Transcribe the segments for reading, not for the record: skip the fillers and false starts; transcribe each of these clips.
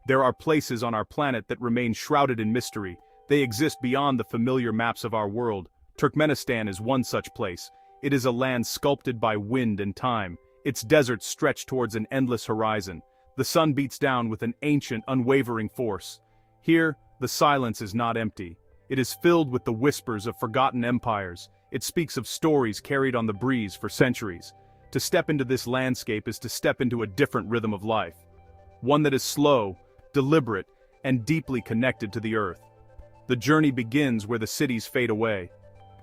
There are places on our planet that remain shrouded in mystery. They exist beyond the familiar maps of our world. Turkmenistan is one such place. It is a land sculpted by wind and time. Its deserts stretch towards an endless horizon. The sun beats down with an ancient, unwavering force. Here, the silence is not empty. It is filled with the whispers of forgotten empires. It speaks of stories carried on the breeze for centuries. To step into this landscape is to step into a different rhythm of life. One that is slow, deliberate, and deeply connected to the earth. The journey begins where the cities fade away.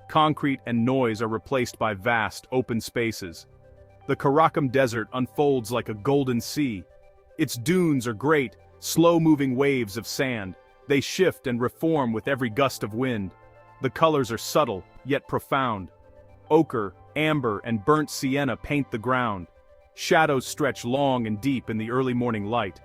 Concrete and noise are replaced by vast, open spaces. The Karakum Desert unfolds like a golden sea. Its dunes are great, slow-moving waves of sand. They shift and reform with every gust of wind. The colors are subtle, yet profound. Ochre, amber, and burnt sienna paint the ground. Shadows stretch long and deep in the early morning light.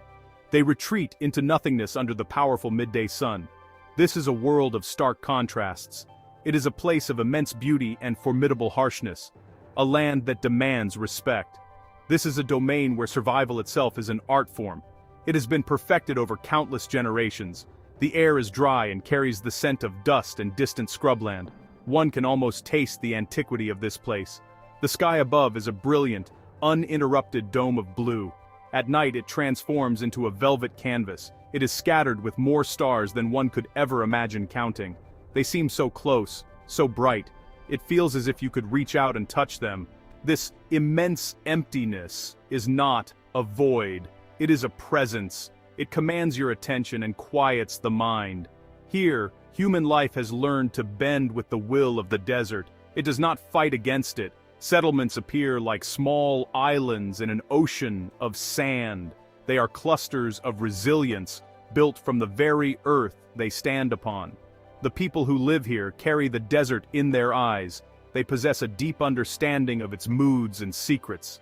They retreat into nothingness under the powerful midday sun. This is a world of stark contrasts. It is a place of immense beauty and formidable harshness. A land that demands respect. This is a domain where survival itself is an art form. It has been perfected over countless generations. The air is dry and carries the scent of dust and distant scrubland. One can almost taste the antiquity of this place. The sky above is a brilliant, uninterrupted dome of blue. At night it transforms into a velvet canvas. It is scattered with more stars than one could ever imagine counting. They seem so close, so bright. It feels as if you could reach out and touch them. This immense emptiness is not a void. It is a presence. It commands your attention and quiets the mind. Here, human life has learned to bend with the will of the desert. It does not fight against it. Settlements appear like small islands in an ocean of sand. They are clusters of resilience, built from the very earth they stand upon. The people who live here carry the desert in their eyes. They possess a deep understanding of its moods and secrets.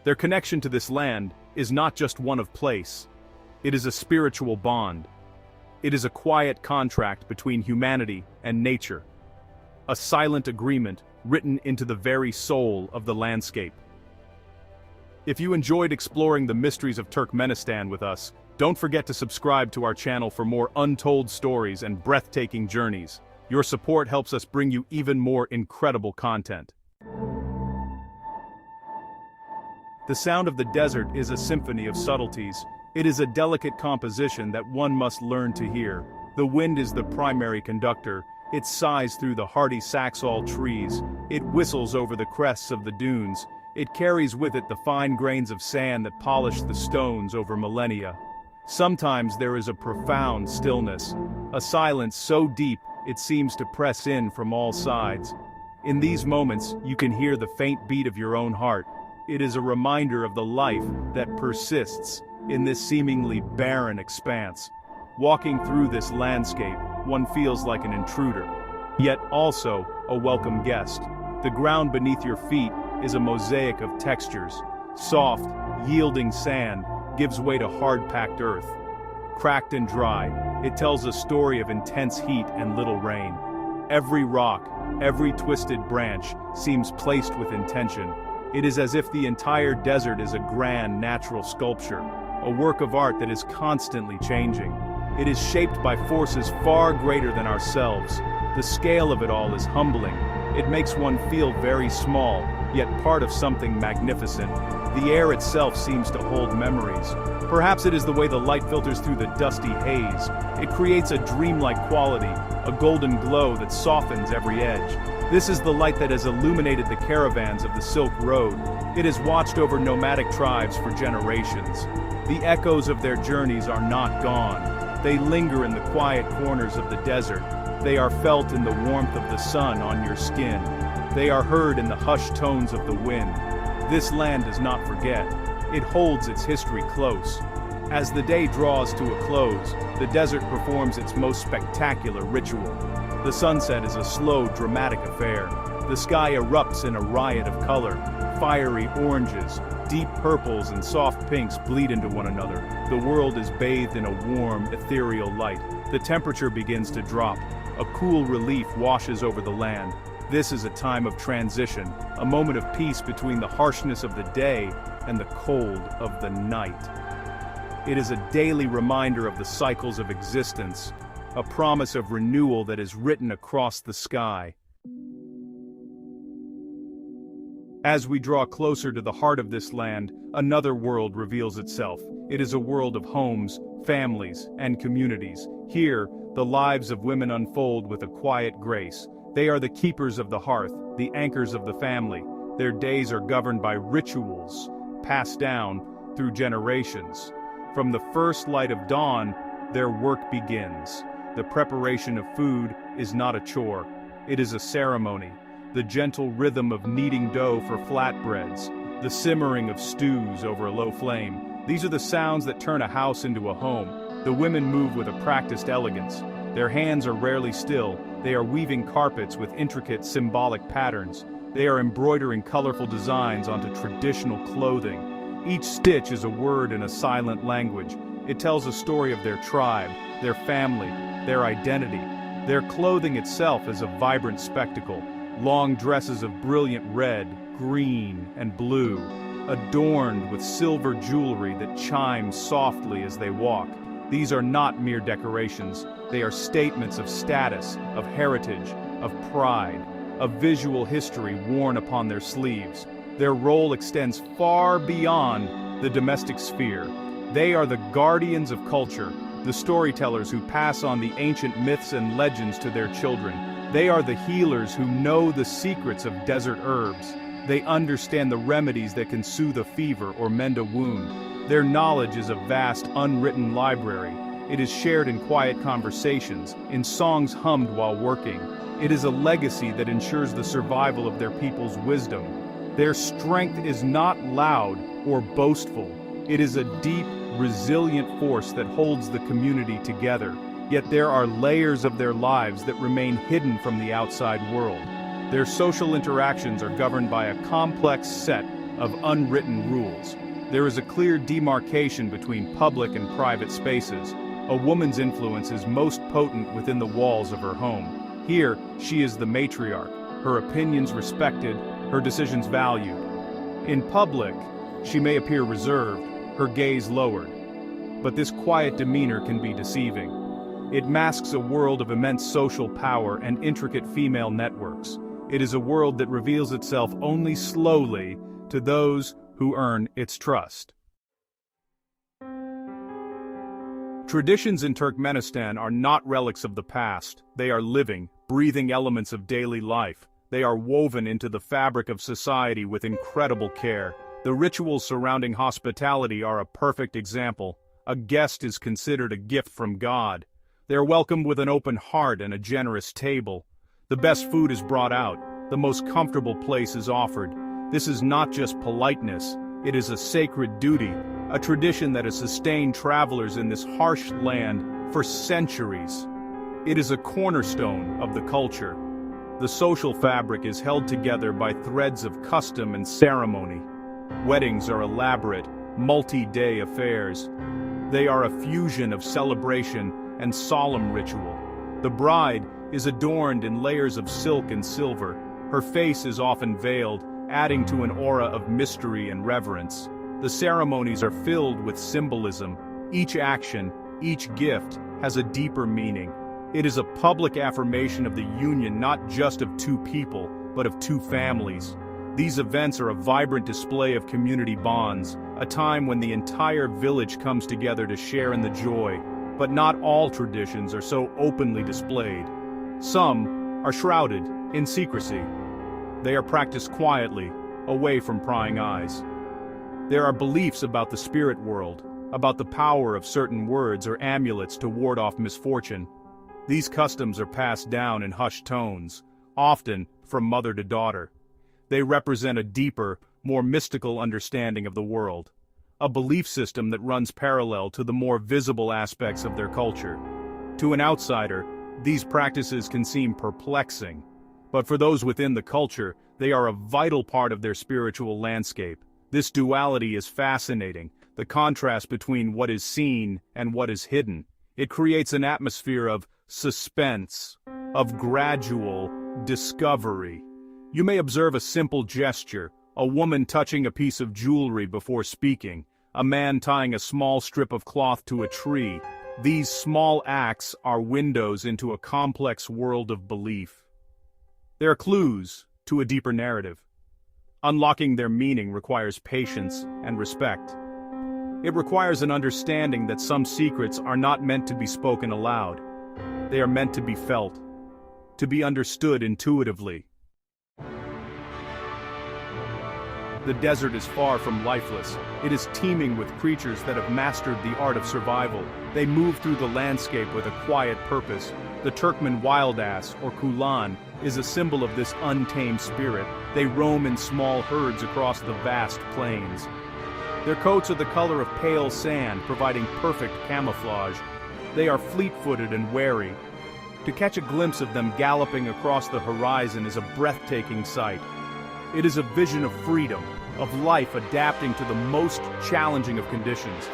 Their connection to this land is not just one of place. It is a spiritual bond. It is a quiet contract between humanity and nature. A silent agreement written into the very soul of the landscape. If you enjoyed exploring the mysteries of Turkmenistan with us, don't forget to subscribe to our channel for more untold stories and breathtaking journeys. Your support helps us bring you even more incredible content. The sound of the desert is a symphony of subtleties. It is a delicate composition that one must learn to hear. The wind is the primary conductor. It sighs through the hardy Saxall trees. It whistles over the crests of the dunes. It carries with it the fine grains of sand that polish the stones over millennia. Sometimes there is a profound stillness, a silence so deep it seems to press in from all sides. In these moments, you can hear the faint beat of your own heart. It is a reminder of the life that persists in this seemingly barren expanse. Walking through this landscape, one feels like an intruder, yet also a welcome guest. The ground beneath your feet is a mosaic of textures. Soft, yielding sand gives way to hard-packed earth. Cracked and dry, it tells a story of intense heat and little rain. Every rock, every twisted branch seems placed with intention. It is as if the entire desert is a grand natural sculpture, a work of art that is constantly changing. It is shaped by forces far greater than ourselves. The scale of it all is humbling. It makes one feel very small, yet part of something magnificent. The air itself seems to hold memories. Perhaps it is the way the light filters through the dusty haze. It creates a dreamlike quality, a golden glow that softens every edge. This is the light that has illuminated the caravans of the Silk Road. It has watched over nomadic tribes for generations. The echoes of their journeys are not gone. They linger in the quiet corners of the desert. They are felt in the warmth of the sun on your skin. They are heard in the hushed tones of the wind. This land does not forget. It holds its history close. As the day draws to a close, the desert performs its most spectacular ritual. The sunset is a slow, dramatic affair. The sky erupts in a riot of color. Fiery oranges, deep purples, and soft pinks bleed into one another. The world is bathed in a warm, ethereal light. The temperature begins to drop. A cool relief washes over the land. This is a time of transition, a moment of peace between the harshness of the day and the cold of the night. It is a daily reminder of the cycles of existence, a promise of renewal that is written across the sky. As we draw closer to the heart of this land, another world reveals itself. It is a world of homes, families, and communities. Here, the lives of women unfold with a quiet grace. They are the keepers of the hearth, the anchors of the family. Their days are governed by rituals, passed down through generations. From the first light of dawn, their work begins. The preparation of food is not a chore. It is a ceremony. The gentle rhythm of kneading dough for flatbreads, the simmering of stews over a low flame. These are the sounds that turn a house into a home. The women move with a practiced elegance. Their hands are rarely still. They are weaving carpets with intricate symbolic patterns. They are embroidering colorful designs onto traditional clothing. Each stitch is a word in a silent language. It tells a story of their tribe, their family, their identity. Their clothing itself is a vibrant spectacle. Long dresses of brilliant red, green, and blue, adorned with silver jewelry that chimes softly as they walk. These are not mere decorations. They are statements of status, of heritage, of pride, of visual history worn upon their sleeves. Their role extends far beyond the domestic sphere. They are the guardians of culture, the storytellers who pass on the ancient myths and legends to their children. They are the healers who know the secrets of desert herbs. They understand the remedies that can soothe a fever or mend a wound. Their knowledge is a vast, unwritten library. It is shared in quiet conversations, in songs hummed while working. It is a legacy that ensures the survival of their people's wisdom. Their strength is not loud or boastful. It is a deep, resilient force that holds the community together. Yet there are layers of their lives that remain hidden from the outside world. Their social interactions are governed by a complex set of unwritten rules. There is a clear demarcation between public and private spaces. A woman's influence is most potent within the walls of her home. Here, she is the matriarch, her opinions respected, her decisions valued. In public, she may appear reserved, her gaze lowered. But this quiet demeanor can be deceiving. It masks a world of immense social power and intricate female networks. It is a world that reveals itself only slowly to those who earn its trust. Traditions in Turkmenistan are not relics of the past. They are living, breathing elements of daily life. They are woven into the fabric of society with incredible care. The rituals surrounding hospitality are a perfect example. A guest is considered a gift from God. They are welcomed with an open heart and a generous table. The best food is brought out. The most comfortable place is offered. This is not just politeness. It is a sacred duty, a tradition that has sustained travelers in this harsh land for centuries. It is a cornerstone of the culture. The social fabric is held together by threads of custom and ceremony. Weddings are elaborate, multi-day affairs. They are a fusion of celebration and solemn ritual. The bride is adorned in layers of silk and silver. Her face is often veiled, adding to an aura of mystery and reverence. The ceremonies are filled with symbolism. Each action, each gift, has a deeper meaning. It is a public affirmation of the union not just of two people, but of two families. These events are a vibrant display of community bonds, a time when the entire village comes together to share in the joy. But not all traditions are so openly displayed. Some are shrouded in secrecy. They are practiced quietly, away from prying eyes. There are beliefs about the spirit world, about the power of certain words or amulets to ward off misfortune. These customs are passed down in hushed tones, often from mother to daughter. They represent a deeper, more mystical understanding of the world. A belief system that runs parallel to the more visible aspects of their culture. To an outsider, these practices can seem perplexing, but for those within the culture, they are a vital part of their spiritual landscape. This duality is fascinating, the contrast between what is seen and what is hidden. It creates an atmosphere of suspense, of gradual discovery. You may observe a simple gesture, a woman touching a piece of jewelry before speaking, a man tying a small strip of cloth to a tree. These small acts are windows into a complex world of belief. They are clues to a deeper narrative. Unlocking their meaning requires patience and respect. It requires an understanding that some secrets are not meant to be spoken aloud. They are meant to be felt, to be understood intuitively. The desert is far from lifeless. It is teeming with creatures that have mastered the art of survival. They move through the landscape with a quiet purpose. The Turkmen wild ass, or kulan, is a symbol of this untamed spirit. They roam in small herds across the vast plains. Their coats are the color of pale sand, providing perfect camouflage. They are fleet-footed and wary. To catch a glimpse of them galloping across the horizon is a breathtaking sight. It is a vision of freedom, of life adapting to the most challenging of conditions.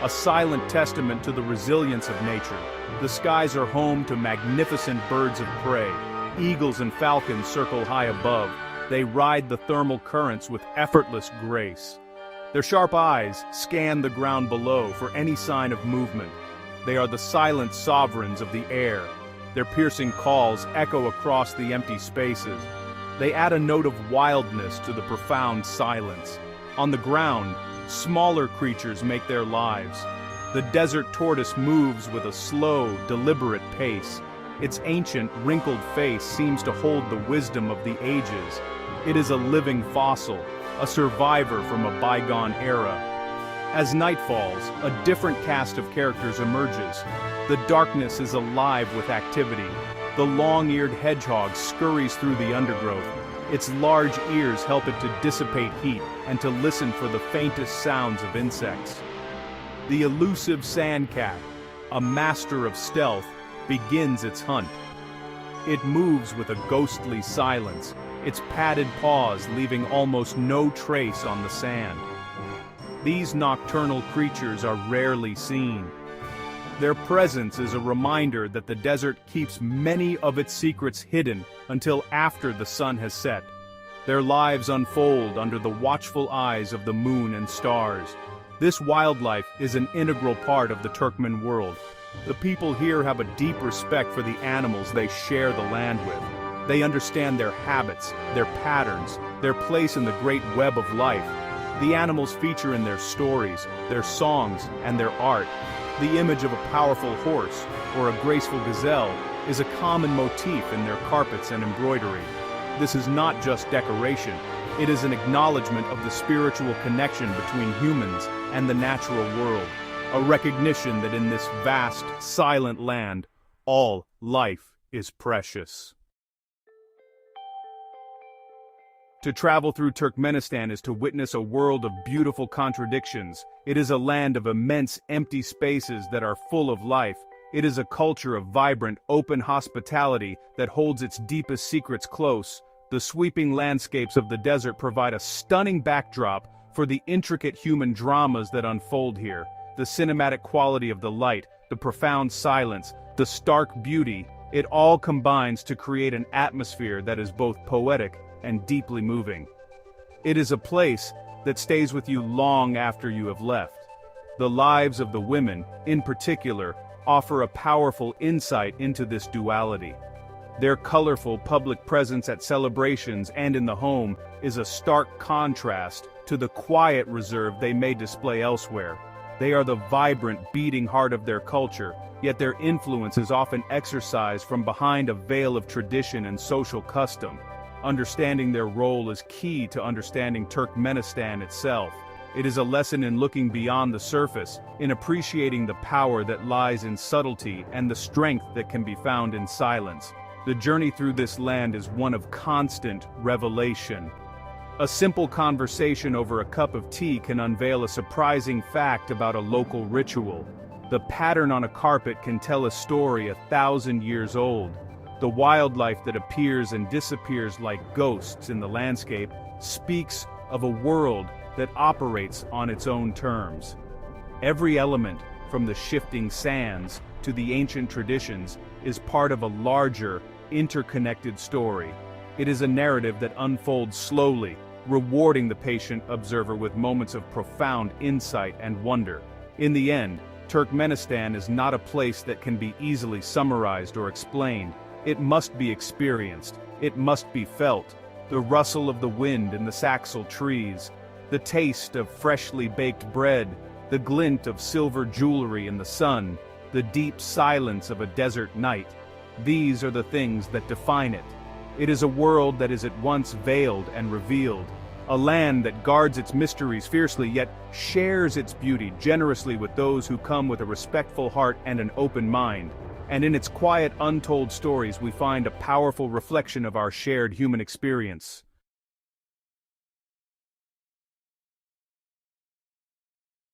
A silent testament to the resilience of nature. The skies are home to magnificent birds of prey. Eagles and falcons circle high above. They ride the thermal currents with effortless grace. Their sharp eyes scan the ground below for any sign of movement. They are the silent sovereigns of the air. Their piercing calls echo across the empty spaces. They add a note of wildness to the profound silence. On the ground, smaller creatures make their lives. The desert tortoise moves with a slow, deliberate pace. Its ancient, wrinkled face seems to hold the wisdom of the ages. It is a living fossil, a survivor from a bygone era. As night falls, a different cast of characters emerges. The darkness is alive with activity. The long-eared hedgehog scurries through the undergrowth. Its large ears help it to dissipate heat and to listen for the faintest sounds of insects. The elusive sandcat, a master of stealth, begins its hunt. It moves with a ghostly silence, its padded paws leaving almost no trace on the sand. These nocturnal creatures are rarely seen. Their presence is a reminder that the desert keeps many of its secrets hidden until after the sun has set. Their lives unfold under the watchful eyes of the moon and stars. This wildlife is an integral part of the Turkmen world. The people here have a deep respect for the animals they share the land with. They understand their habits, their patterns, their place in the great web of life. The animals feature in their stories, their songs, and their art. The image of a powerful horse or a graceful gazelle is a common motif in their carpets and embroidery. This is not just decoration, it is an acknowledgement of the spiritual connection between humans and the natural world, a recognition that in this vast, silent land, all life is precious. To travel through Turkmenistan is to witness a world of beautiful contradictions. It is a land of immense empty spaces that are full of life. It is a culture of vibrant, open hospitality that holds its deepest secrets close. The sweeping landscapes of the desert provide a stunning backdrop for the intricate human dramas that unfold here. The cinematic quality of the light, the profound silence, the stark beauty, it all combines to create an atmosphere that is both poetic and deeply moving. It is a place that stays with you long after you have left. The lives of the women, in particular, offer a powerful insight into this duality. Their colorful public presence at celebrations and in the home is a stark contrast to the quiet reserve they may display elsewhere. They are the vibrant, beating heart of their culture, yet their influence is often exercised from behind a veil of tradition and social custom. Understanding their role is key to understanding Turkmenistan itself. It is a lesson in looking beyond the surface, in appreciating the power that lies in subtlety and the strength that can be found in silence. The journey through this land is one of constant revelation. A simple conversation over a cup of tea can unveil a surprising fact about a local ritual. The pattern on a carpet can tell a story 1,000 years old. The wildlife that appears and disappears like ghosts in the landscape speaks of a world that operates on its own terms. Every element, from the shifting sands to the ancient traditions, is part of a larger, interconnected story. It is a narrative that unfolds slowly, rewarding the patient observer with moments of profound insight and wonder. In the end, Turkmenistan is not a place that can be easily summarized or explained. It must be experienced, it must be felt. The rustle of the wind in the Saxal trees, the taste of freshly baked bread, the glint of silver jewelry in the sun, the deep silence of a desert night. These are the things that define it. It is a world that is at once veiled and revealed, a land that guards its mysteries fiercely yet shares its beauty generously with those who come with a respectful heart and an open mind. And in its quiet, untold stories we find a powerful reflection of our shared human experience.